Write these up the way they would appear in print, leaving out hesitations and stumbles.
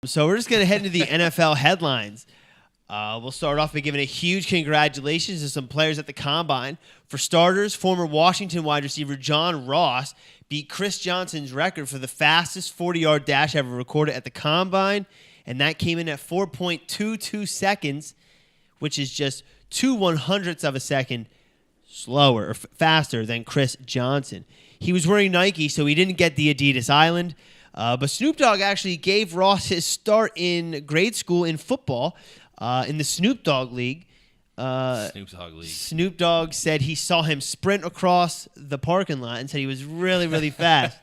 So we're just going to head into the NFL headlines. We'll start off by giving a huge congratulations to some players at the Combine. For starters, former Washington wide receiver John Ross beat Chris Johnson's record for the fastest 40-yard dash ever recorded at the Combine, and that came in at 4.22 seconds, which is just 2/100ths of a second slower or faster than Chris Johnson. He was wearing Nike, so he didn't get the Adidas Island. But Snoop Dogg actually gave Ross his start in grade school in football in the Snoop Dogg League. Snoop Dogg said he saw him sprint across the parking lot and said he was really, really fast.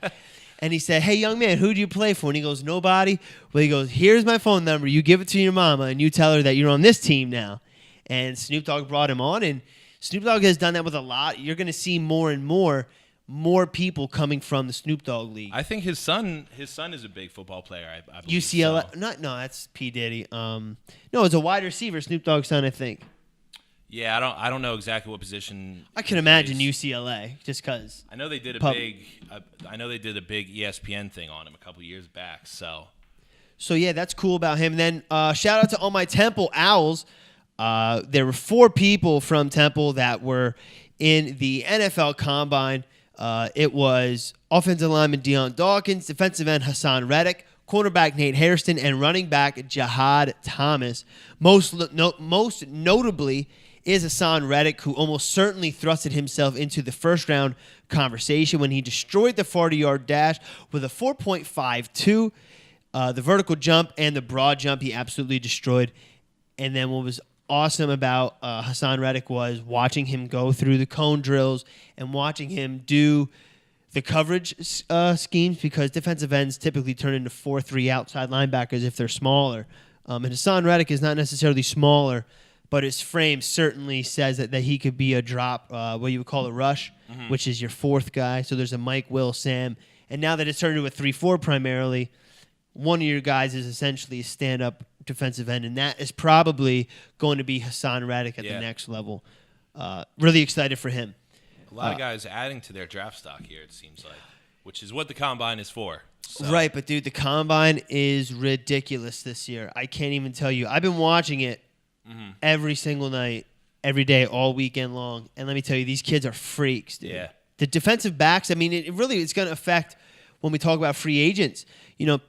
And he said, "Hey, young man, who do you play for?" And he goes, "Nobody." Well, he goes, "Here's my phone number. You give it to your mama, and you tell her that you're on this team now." And Snoop Dogg brought him on, and Snoop Dogg has done that with a lot. You're going to see more and more people coming from the Snoop Dogg League. I think his son is a big football player. I believe, UCLA, so. no, that's P Diddy. No, it's a wide receiver, Snoop Dogg's son, I think. Yeah, I don't know exactly what position. I can imagine UCLA, just because. I know they did a big ESPN thing on him a couple years back. So yeah, that's cool about him. And then shout out to all my Temple Owls. There were 4 people from Temple that were in the NFL Combine. It was offensive lineman Deion Dawkins, defensive end Hassan Reddick, cornerback Nate Hairston, and running back Jihad Thomas. Most notably is Hassan Reddick, who almost certainly thrusted himself into the first-round conversation when he destroyed the 40-yard dash with a 4.52. The vertical jump and the broad jump he absolutely destroyed. And then what was awesome about Hassan Reddick was watching him go through the cone drills and watching him do the coverage schemes, because defensive ends typically turn into 4-3 outside linebackers if they're smaller. And Hassan Reddick is not necessarily smaller, but his frame certainly says that he could be a drop, what you would call a rush, which is your 4th guy. So there's a Mike, Will, Sam. And now that it's turned into a 3-4 primarily, one of your guys is essentially a stand-up defensive end, and that is probably going to be Hassan Reddick at the next level. Really excited for him. A lot of guys adding to their draft stock here, it seems like, which is what the Combine is for. So. Right, but dude, the Combine is ridiculous this year. I can't even tell you. I've been watching it every single night, every day, all weekend long, and let me tell you, these kids are freaks, dude. Yeah. The defensive backs, I mean, it really is going to affect when we talk about free agents. You know,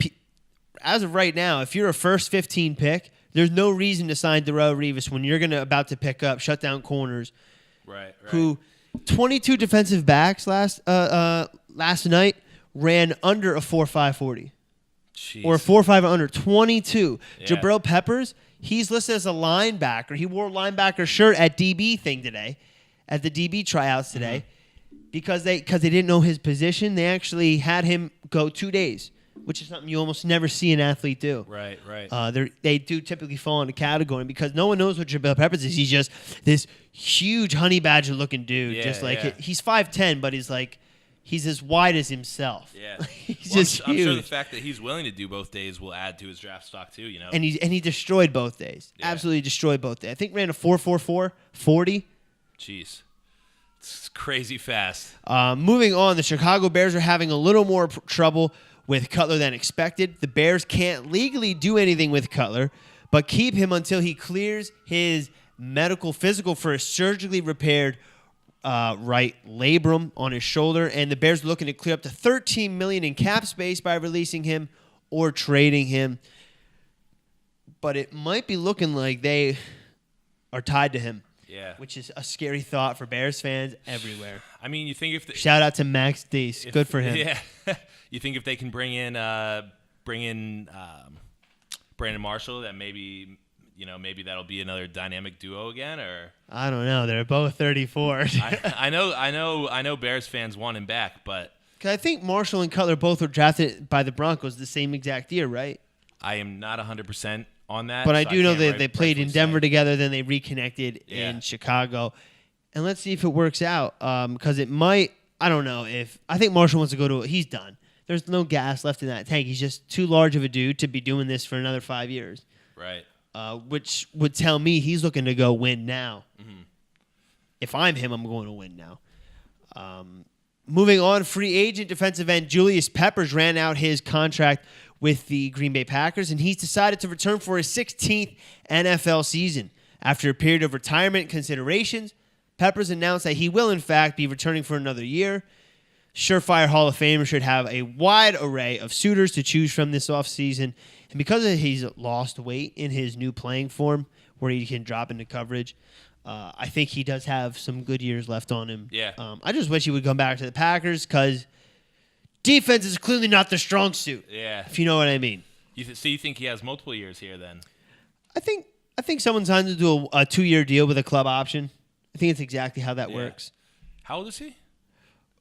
as of right now, if you're a first 15 pick, there's no reason to sign Darrelle Revis when you're about to pick up shutdown corners. Right. Who 22 defensive backs last night ran under a 4.5 40. Jeez. Or a 4.5 under 22. Yeah. Jabrill Peppers, he's listed as a linebacker. He wore a linebacker shirt at DB thing today, at the DB tryouts today, because they didn't know his position. They actually had him go 2 days, which is something you almost never see an athlete do. Right. They do typically fall in a category, because no one knows what Jabrill Peppers is. He's just this huge honey badger looking dude. He's 5'10", but he's as wide as himself. Yeah. He's just huge. I'm sure the fact that he's willing to do both days will add to his draft stock too, you know. And he destroyed both days. Yeah. Absolutely destroyed both days. I think ran a 4.44 40. Jeez. It's crazy fast. Moving on, the Chicago Bears are having a little more trouble with Cutler than expected. The Bears can't legally do anything with Cutler, but keep him until he clears his medical physical for a surgically repaired right labrum on his shoulder. And the Bears are looking to clear up to $13 million in cap space by releasing him or trading him. But it might be looking like they are tied to him. Yeah. Which is a scary thought for Bears fans everywhere. I mean, you think if shout out to Max Deese. Good for him. Yeah. You think if they can bring in Brandon Marshall, that maybe that'll be another dynamic duo again, or I don't know. They're both 34. I know Bears fans want him back, but because I think Marshall and Cutler both were drafted by the Broncos the same exact year, right? I am not 100% on that, but I do know that they played in Denver together, then they reconnected in Chicago, and let's see if it works out. Because it might. I don't know if I think Marshall wants to go to. He's done. There's no gas left in that tank. He's just too large of a dude to be doing this for another 5 years. Right. Which would tell me he's looking to go win now. Mm-hmm. If I'm him, I'm going to win now. Moving on, free agent defensive end Julius Peppers ran out his contract with the Green Bay Packers, and he's decided to return for his 16th NFL season. After a period of retirement considerations, Peppers announced that he will, in fact, be returning for another year. Surefire Hall of Famer should have a wide array of suitors to choose from this offseason. And because he's lost weight in his new playing form, where he can drop into coverage, I think he does have some good years left on him. Yeah. I just wish he would come back to the Packers because defense is clearly not their strong suit. Yeah. If you know what I mean. So you think he has multiple years here then? I think someone signed to do a 2-year deal with a club option. I think it's exactly how that works. How old is he?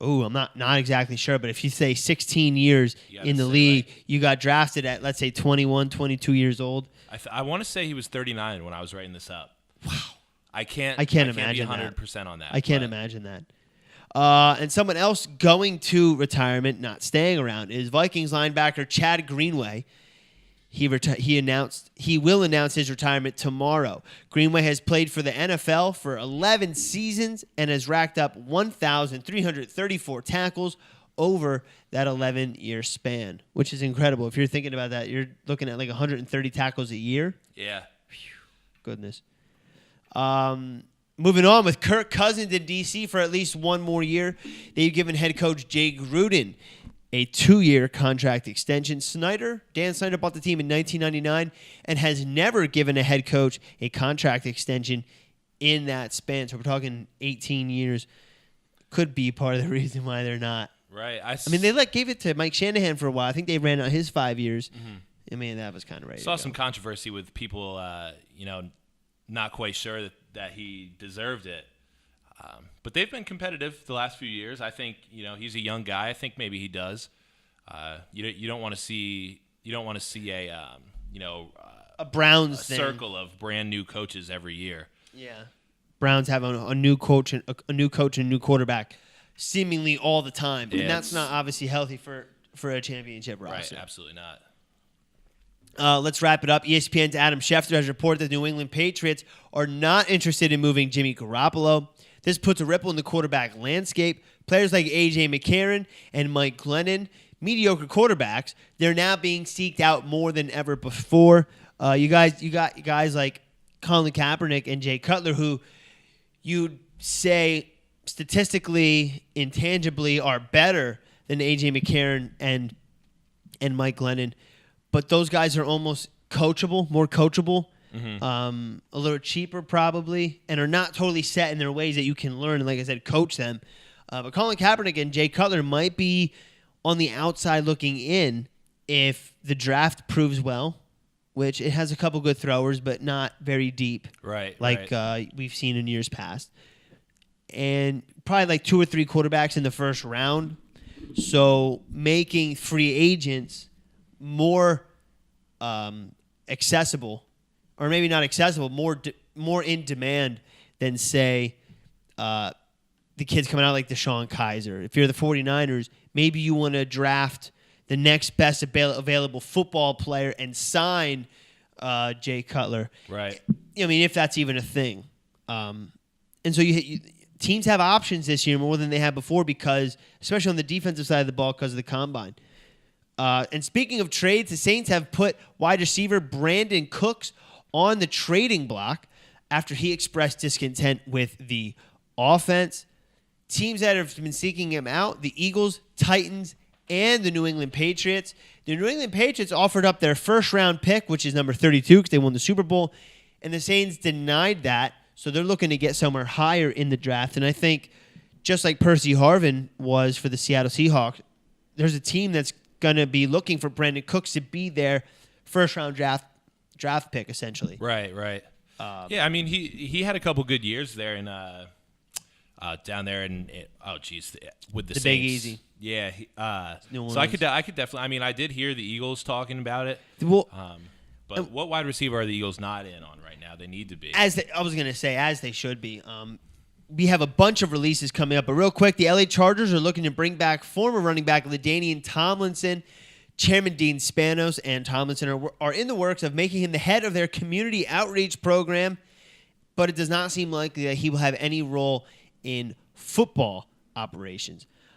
Oh, I'm not exactly sure, but if you say 16 years in the league, you got drafted at, let's say, 21, 22 years old. I want to say he was 39 when I was writing this up. Wow. I can't imagine be 100% on that. I can't imagine that. And someone else going to retirement, not staying around, is Vikings linebacker Chad Greenway. He will announce his retirement tomorrow. Greenway has played for the NFL for 11 seasons and has racked up 1,334 tackles over that 11-year span, which is incredible. If you're thinking about that, you're looking at like 130 tackles a year. Yeah. Goodness. Moving on with Kirk Cousins in D.C. for at least one more year. They've given head coach Jay Gruden a 2-year contract extension. Dan Snyder bought the team in 1999 and has never given a head coach a contract extension in that span. So we're talking 18 years. Could be part of the reason why they're not. Right. I mean, they gave it to Mike Shanahan for a while. I think they ran out his 5 years. Mm-hmm. I mean, that was kind of ready. Saw some controversy with people, not quite sure that he deserved it. But they've been competitive the last few years. I think he's a young guy. I think maybe he does. You don't want to see a Browns circle of brand new coaches every year. Yeah, Browns have a new coach and a new quarterback seemingly all the time, and that's not obviously healthy for a championship roster. Right, absolutely not. Let's wrap it up. ESPN's Adam Schefter has reported that the New England Patriots are not interested in moving Jimmy Garoppolo. This puts a ripple in the quarterback landscape. Players like A.J. McCarron and Mike Glennon, mediocre quarterbacks, they're now being seeked out more than ever before. You got guys like Colin Kaepernick and Jay Cutler, who you'd say statistically, intangibly are better than A.J. McCarron and Mike Glennon. But those guys are almost more coachable, a little cheaper probably, and are not totally set in their ways that you can learn and, like I said, coach them. But Colin Kaepernick and Jay Cutler might be on the outside looking in if the draft proves well, which it has a couple good throwers, but not very deep, right? We've seen in years past. And probably like 2 or 3 quarterbacks in the first round. So making free agents more accessible, or maybe not accessible, more in demand than, say, the kids coming out like Deshaun Kaiser. If you're the 49ers, maybe you want to draft the next best available football player and sign Jay Cutler. Right. I mean, if that's even a thing. And so teams have options this year more than they had before because, especially on the defensive side of the ball, because of the combine. And speaking of trades, the Saints have put wide receiver Brandin Cooks on the trading block after he expressed discontent with the offense. Teams that have been seeking him out, the Eagles, Titans, and the New England Patriots. The New England Patriots offered up their first-round pick, which is number 32 because they won the Super Bowl, and the Saints denied that, so they're looking to get somewhere higher in the draft. And I think just like Percy Harvin was for the Seattle Seahawks, there's a team that's going to be looking for Brandin Cooks to be their first-round draft pick, essentially. Right. I mean, he had a couple good years there in down there in with the Saints. Big Easy. Yeah. So I could definitely. I mean, I did hear the Eagles talking about it. Well, but what wide receiver are the Eagles not in on right now? They need to be. I was going to say, as they should be. We have a bunch of releases coming up, but real quick, the LA Chargers are looking to bring back former running back LaDainian Tomlinson. Chairman Dean Spanos and Tomlinson are in the works of making him the head of their community outreach program, but it does not seem likely that he will have any role in football operations.